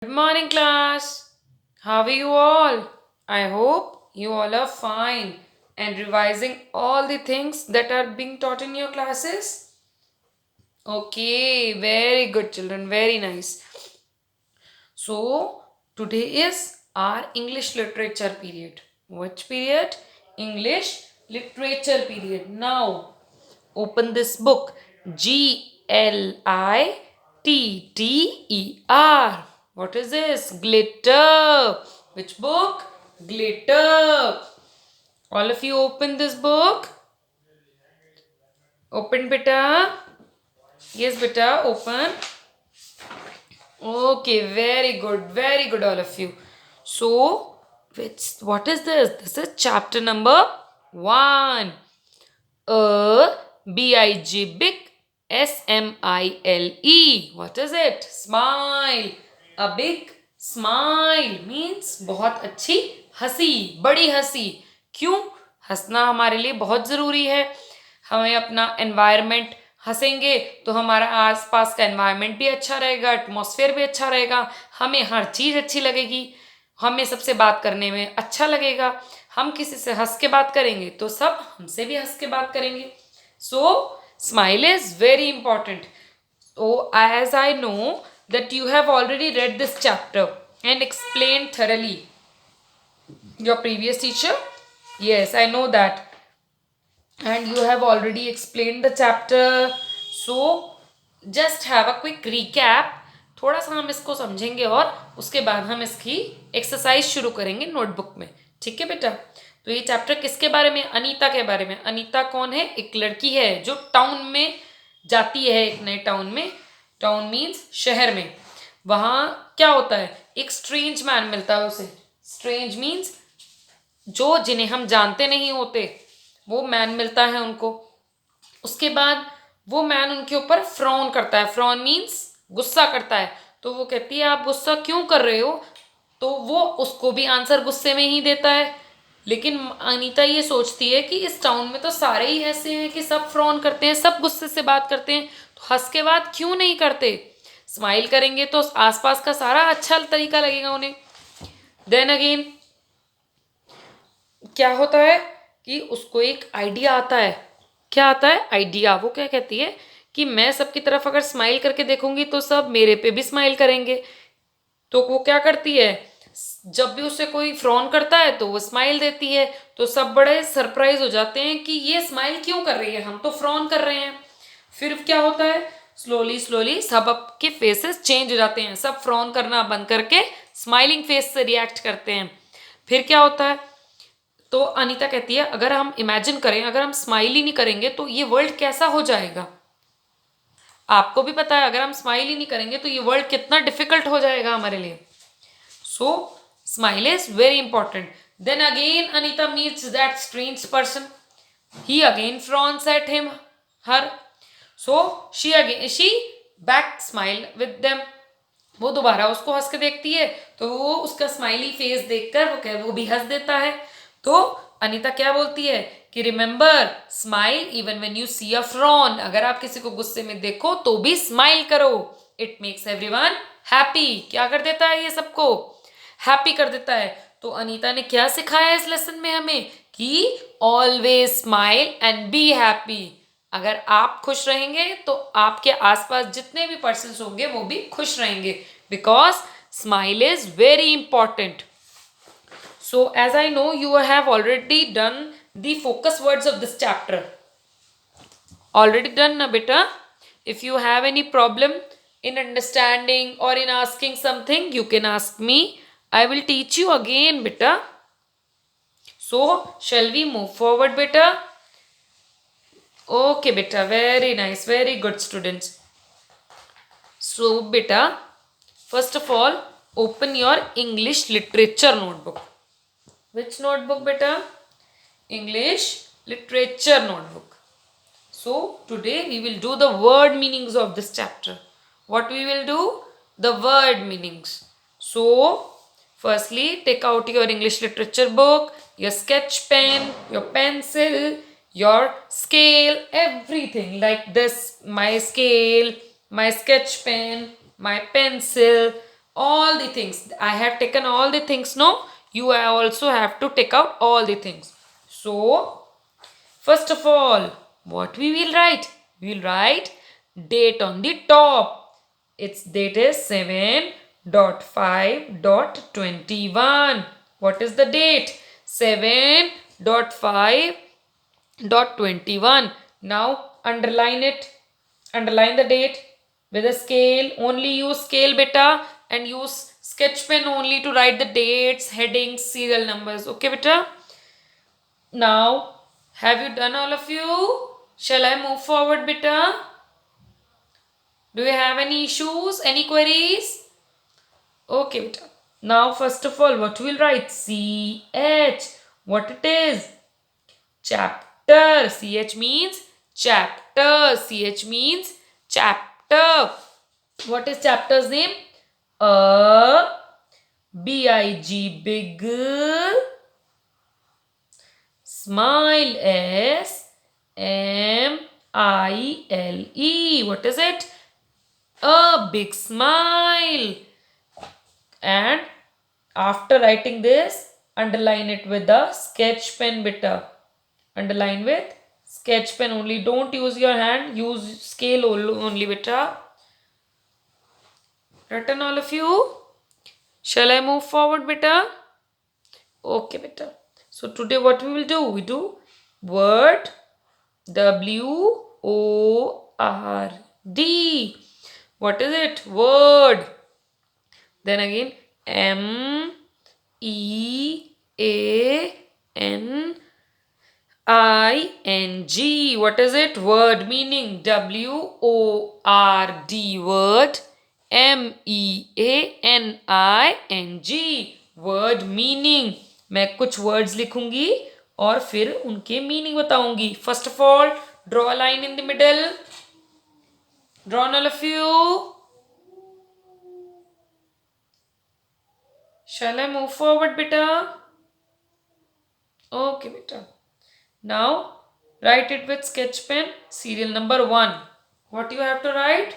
Good morning, class. How are you all? I hope you all are fine and revising all the things that are being taught in your classes. Okay, very good, children. Very nice. So, today is our English literature period. Which period? English literature period. Now, open this book. Glitter. What is this? Glitter. Which book? Glitter. All of you open this book. Open, beta. Yes, beta, open. Okay, very good, all of you. So, what is this? This is chapter number 1. A big smile. What is it? Smile. A big smile means बहुत अच्छी हंसी, बड़ी हंसी. क्यों? हंसना हमारे लिए बहुत ज़रूरी है. हमें अपना एनवायरनमेंट हंसेंगे तो हमारा आसपास का एनवायरनमेंट भी अच्छा रहेगा, एटमॉस्फेयर भी अच्छा रहेगा, हमें हर चीज़ अच्छी लगेगी, हमें सबसे बात करने में अच्छा लगेगा. हम किसी से हंस के बात करेंगे तो सब हमसे भी हंस के बात करेंगे. सो smile is very important. So, as I know that you have already read this chapter and explained thoroughly. Your previous teacher? Yes, I know that. And you have already explained the chapter. So, just have a quick recap. थोड़ा सा हम इसको समझेंगे और उसके बाद हम इसकी एक्सरसाइज शुरू करेंगे नोटबुक में. ठीक है बेटा? तो ये चैप्टर किसके बारे में? अनीता के बारे में. अनीता कौन है? एक लड़की है जो टाउन में जाती है, एक नए टाउन में. टाउन मीन्स शहर में. वहाँ क्या होता है? एक स्ट्रेंज मैन मिलता है उसे. स्ट्रेंज मीन्स जो जिन्हें हम जानते नहीं होते, वो मैन मिलता है उनको. उसके बाद वो मैन उनके ऊपर फ्रॉन करता है. फ्रॉन मीन्स गुस्सा करता है. तो वो कहती है आप गुस्सा क्यों कर रहे हो? तो वो उसको भी आंसर गुस्से में ही देता है. लेकिन अनीता ये सोचती है कि इस टाउन में तो सारे ही ऐसे हैं कि सब फ्रॉन करते हैं, सब गुस्से से बात करते हैं, तो हंस के बात क्यों नहीं करते? स्माइल करेंगे तो आसपास का सारा अच्छा तरीका लगेगा उन्हें. देन अगेन क्या होता है कि उसको एक आइडिया आता है. क्या आता है? आइडिया. वो क्या कहती है कि मैं सबकी तरफ अगर स्माइल करके देखूंगी तो सब मेरे पे भी स्माइल करेंगे. तो वो क्या करती है? जब भी उसे कोई फ्रॉन करता है तो वो स्माइल देती है. तो सब बड़े सरप्राइज हो जाते हैं कि ये स्माइल क्यों कर रही है, हम तो फ्रॉन कर रहे हैं. फिर क्या होता है? स्लोली स्लोली सब के फेसेस चेंज हो जाते हैं. सब फ्रॉन करना बंद करके स्माइलिंग फेस से रिएक्ट करते हैं. फिर क्या होता है? तो अनीता कहती है अगर हम इमेजिन करें, अगर हम स्माइल ही नहीं करेंगे तो ये वर्ल्ड कैसा हो जाएगा. आपको भी पता है अगर हम स्माइल ही नहीं करेंगे तो ये वर्ल्ड कितना डिफिकल्ट हो जाएगा हमारे लिए. So smile is very important. Then again Anita meets that strange person. He again frowns at him her. So she back smile with them. वो दोबारा उसको हंस के देखती है तो वो उसका स्माइली फेस देखकर वो भी हंस देता है. तो अनीता क्या बोलती है कि remember smile even when you see a frown. अगर आप किसी को गुस्से में देखो तो भी स्माइल करो. It makes everyone happy. क्या कर देता है? ये सबको हैप्पी कर देता है. तो अनीता ने क्या सिखाया इस लेसन में हमें कि always smile and be happy. अगर आप खुश रहेंगे तो आपके आसपास जितने भी पर्सन होंगे वो भी खुश रहेंगे. Because smile is very important. So, as I know, you have already done the focus words of this chapter. Already done, na beta? If you have any problem in understanding or in asking something, you can ask me. I will teach you again, beta. So, shall we move forward, beta? Okay, beta. Very nice. Very good, students. So, beta, first of all, open your English literature notebook. Which notebook, beta? English literature notebook. So today we will do the word meanings of this chapter. What we will do? The word meanings. So firstly take out your English literature book, your sketch pen, your pencil, your scale, everything like this. My scale, my sketch pen, my pencil, all the things. I have taken all the things. No, you also have to take out all the things. So first of all, what we will write? We will write date on the top. Its date is 7.5.21. What is the date? 7.5.21. Now underline it. Underline the date with a scale. Only use scale beta, and use sketch pen only to write the dates, headings, serial numbers. Okay beta? Now, have you done all of you? Shall I move forward beta? Do you have any issues, any queries? Okay beta. Now first of all, what we'll write? CH. What it is? Chapter. CH means chapter. CH means chapter. What is chapter's name? BIG, big. Smile, SMILE. What is it? A big smile. And after writing this, underline it with the sketch pen beta. Underline with sketch pen only. Don't use your hand. Use scale only beta. Written all of you? Shall I move forward beta? Okay beta. So today what we will do? We do word. WORD. What is it? Word. Then again MEANING. What is it? Word. Meaning WORD. Word. MEANING. Word meaning. मैं कुछ words लिखूंगी और फिर उनके meaning बताऊंगी. First of all, draw a line in the middle. Drawn all of you. Shall I move forward beta? Okay beta. Now write it with sketch pen. Serial number 1. What you have to write?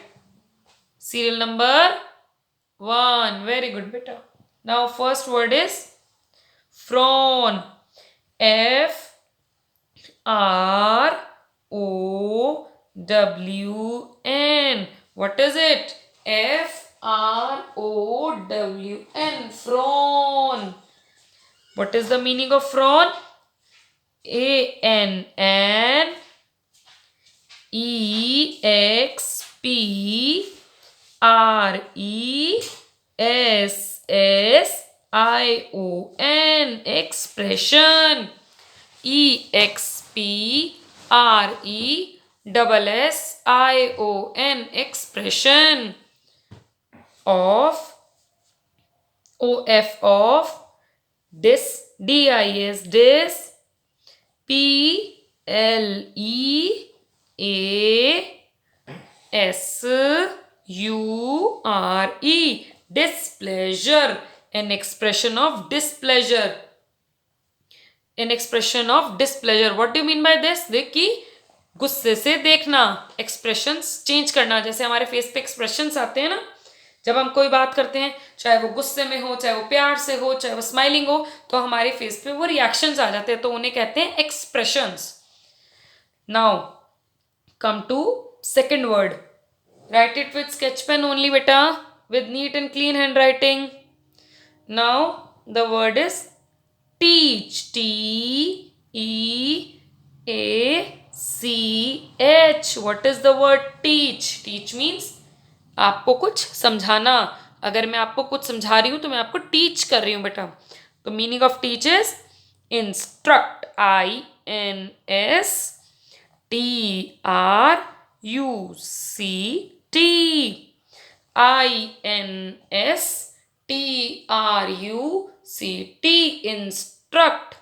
Serial number 1. Very good beta. Now first word is Frown. FROWN. What is it? FROWN. Frown. What is the meaning of frown? ANNEXPRESSION. Expression. EXPRESSION. Expression. Of. Of dis. Dis. PLEASURE. Displeasure. An expression of displeasure. An expression of displeasure. What do you mean by this? देखिए गुस्से से देखना. Expressions change करना. जैसे हमारे face पे expressions आते हैं ना, जब हम कोई बात करते हैं, चाहे वो गुस्से में हो, चाहे वो प्यार से हो, चाहे वो स्माइलिंग हो, तो हमारे फेस पे वो रिएक्शंस आ जाते हैं, तो उन्हें कहते हैं expressions. Now come to second word. Write it with sketch pen only बेटा, with neat and clean handwriting. Now the word is teach. TEACH. What is the word teach? Teach means आपको कुछ समझाना. अगर मैं आपको कुछ समझा रही हूँ तो मैं आपको टीच कर रही हूँ बेटा. तो meaning of teach is instruct. INSTRUCT. INSTRUCT. Instruct.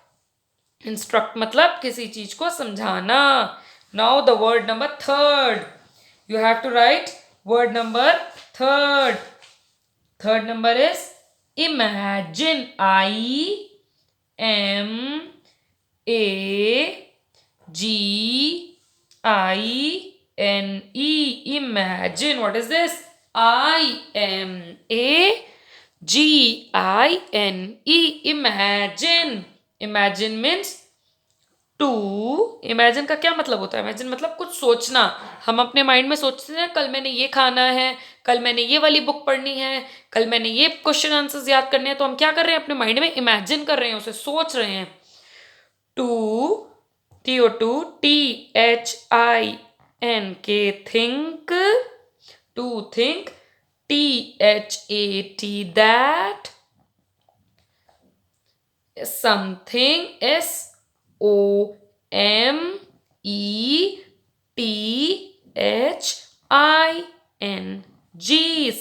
Instruct मतलब किसी चीज को समझाना. Now the word number third. You have to write word number third. Third number is imagine. IMAGINE. Imagine. What is this? IMAGINE. Gine, imagine. Imagine means to. Imagine का क्या मतलब होता है? इमेजिन मतलब कुछ सोचना. हम अपने माइंड में सोचते हैं कल मैंने ये खाना है, कल मैंने ये वाली बुक पढ़नी है, कल मैंने ये क्वेश्चन आंसर्स याद करने हैं. तो हम क्या कर रहे हैं? अपने माइंड में इमेजिन कर रहे हैं, उसे सोच रहे हैं. To, TO2, THINK, think. To think. THAT, that. Something, SOMETHING,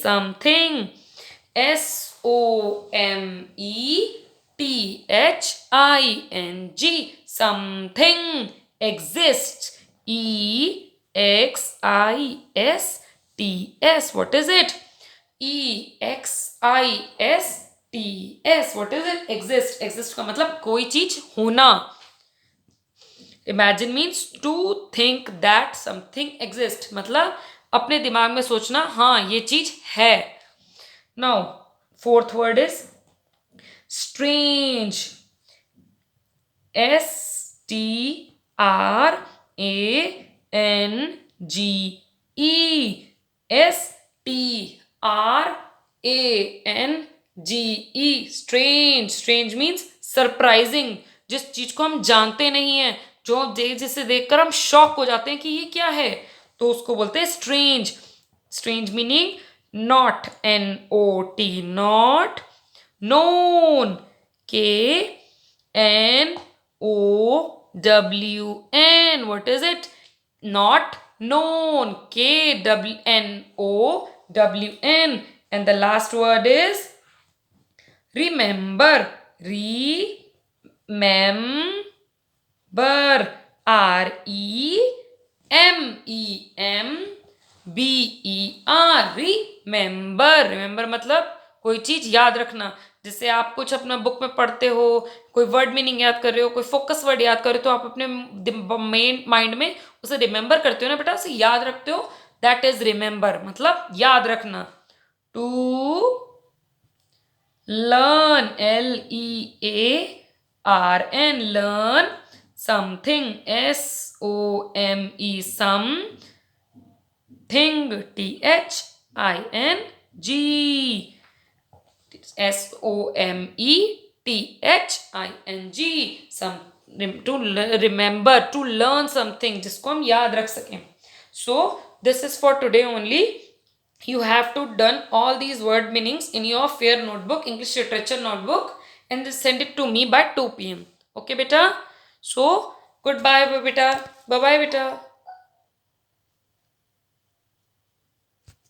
something. SOMETHING, something. Exist, EXISTS. What is it? EXISTS. What is it? Exist. Exist का मतलब कोई चीज होना. Imagine means to think that something exists. मतलब अपने दिमाग में सोचना, हाँ ये चीज है. Now, fourth word is strange. STRANGE. STRANGE. Strange. Strange means surprising. जिस चीज को हम जानते नहीं है, जो जिसे देखकर हम शॉक हो जाते हैं कि ये क्या है, तो उसको बोलते हैं strange. Strange meaning not, NOT, not. Known, KNOWN. What is it? Not known. KNOWN. And the last word is remember. Remember. REMEMBER. Remember. Remember मतलब कोई चीज याद रखना. जैसे आप कुछ अपना बुक में पढ़ते हो, कोई वर्ड मीनिंग याद कर रहे हो, कोई फोकस वर्ड याद कर रहे हो, तो आप अपने मेन माइंड में उसे रिमेंबर करते हो ना बेटा, उसे याद रखते हो. दैट इज रिमेंबर, मतलब याद रखना. To learn, LEARN, learn. Something, SOME, some. Thing, THING. SOMETHING. some. To remember, to learn something, जिसको हम याद रख सकें. So this is for today only. You have to done all these word meanings in your fair notebook, English literature notebook, and just send it to me by 2 PM. Okay beta? So goodbye beta. Bye bye beta.